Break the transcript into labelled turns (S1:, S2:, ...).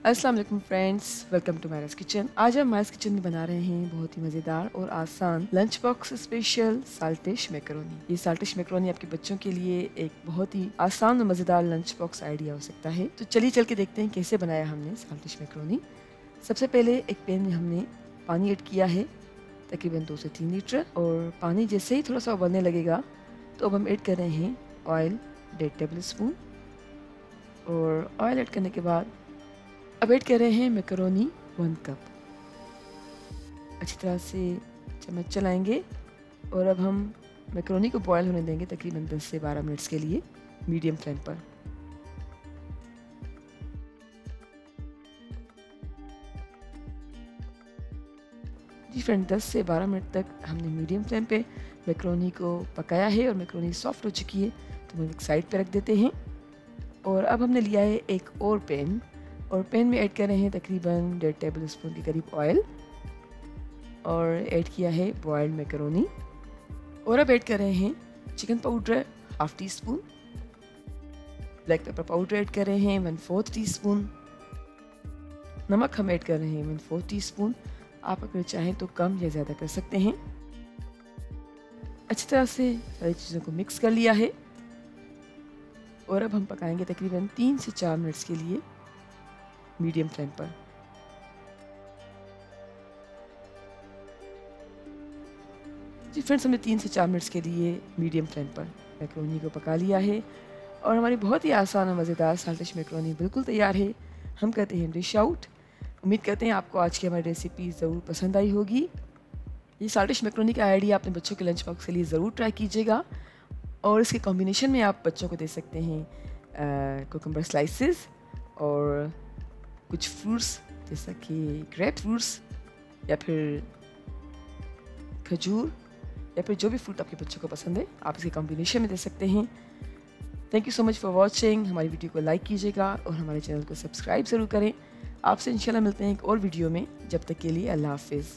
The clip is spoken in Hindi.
S1: अस्सलाम वालेकुम फ्रेंड्स, वेलकम टू मायरा's किचन। आज हम मायरा's किचन में बना रहे हैं बहुत ही मज़ेदार और आसान लंच बॉक्स स्पेशल साल्टिश मैकरोनी। ये साल्टिश मैकरोनी आपके बच्चों के लिए एक बहुत ही आसान और मज़ेदार लंच बॉक्स आइडिया हो सकता है। तो चलिए चल के देखते हैं कैसे बनाया हमने साल्टिश मैकरोनी। सबसे पहले एक पैन में हमने पानी ऐड किया है, तकरीबन 2 से 3 लीटर। और पानी जैसे ही थोड़ा सा उबलने लगेगा तो अब हम ऐड कर रहे हैं ऑयल 1.5 टेबल स्पून। और ऑयल ऐड करने के बाद अब ऐड कर रहे हैं मैकरोनी 1 कप। अच्छी तरह से चम्मच चलाएंगे और अब हम मैकरोनी को बॉयल होने देंगे तकरीबन 10 से 12 मिनट्स के लिए मीडियम फ्लेम पर। जी फ्रेंड, 10 से 12 मिनट तक हमने मीडियम फ्लेम पे मैकरोनी को पकाया है और मैकरोनी सॉफ्ट हो चुकी है, तो हम एक साइड पे रख देते हैं। और अब हमने लिया है एक और पैन, और पैन में ऐड कर रहे हैं तकरीबन 1.5 टेबल स्पून के करीब ऑयल और ऐड किया है बॉइल्ड मैकरोनी। और अब ऐड कर रहे हैं chicken powder 1/2 tea spoon, black pepper powder add कर रहे हैं 1/4 टी स्पून, नमक हम ऐड कर रहे हैं 1/4 टी स्पून। आप अगर चाहें तो कम या ज़्यादा कर सकते हैं। अच्छी तरह से सारी चीज़ों को मिक्स कर लिया है और अब हम पकाएंगे तकरीबन 3 से 4 मिनट्स के लिए मीडियम फ्लेम पर। जी फ्रेंड्स, हमने 3 से 4 मिनट्स के लिए मीडियम फ्लेम पर मैकरोनी को पका लिया है और हमारी बहुत ही आसान और मज़ेदार साल्टिश मैकरोनी बिल्कुल तैयार है। हम कहते हैं डिश आउट। उम्मीद करते हैं आपको आज की हमारी रेसिपी ज़रूर पसंद आई होगी। ये साल्टिश मैकरोनी का आइडिया अपने बच्चों के लंच बॉक्स के लिए ज़रूर ट्राई कीजिएगा। और इसके कॉम्बिनेशन में आप बच्चों को दे सकते हैं कुकुम्बर स्लाइसेस और कुछ फ्रूट्स जैसा कि ग्रेप फ्रूट्स या फिर खजूर या फिर जो भी फ्रूट आपके बच्चों को पसंद है, आप इसके कॉम्बिनेशन में दे सकते हैं। Thank you so much for watching. हमारी वीडियो को लाइक कीजिएगा और हमारे चैनल को सब्सक्राइब ज़रूर करें। आपसे इंशाल्लाह मिलते हैं एक और वीडियो में। जब तक के लिए अल्लाह हाफिज़।